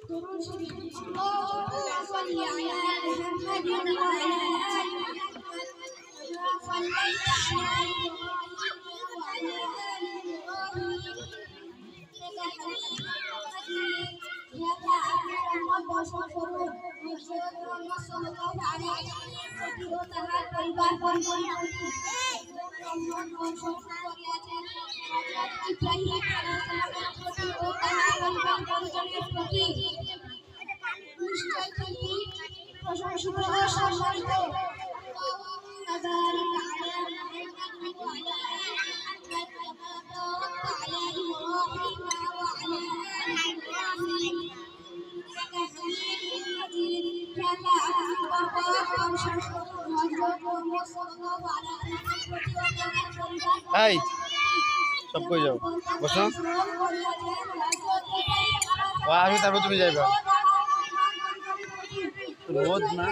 اللهم صل على محمد وعلى آل محمد كما صليت على إبراهيم وعلى آل إبراهيم إنك حميد مجيد إياك نعبد وإياك نستعين محمد صلى الله عليه وسلم পরিবার পরিবারটি সম্মান ও সম্মান করিয়াছেন হযরত ইব্রাহিম আলাইহিস সালামের প্রতি ও তাহার পরিবার পরিজনের প্রতি নিশ্চয় তিনি প্রশংসিত ও সম্মানিত كذلك على محمد وعلى آل محمد كما باركت على إبراهيم وعلى آل إبراهيم إنك حميد مجيد كما এই সব কই যাও বসো ও আসবে তারপর তুমি যাইবা রোদ না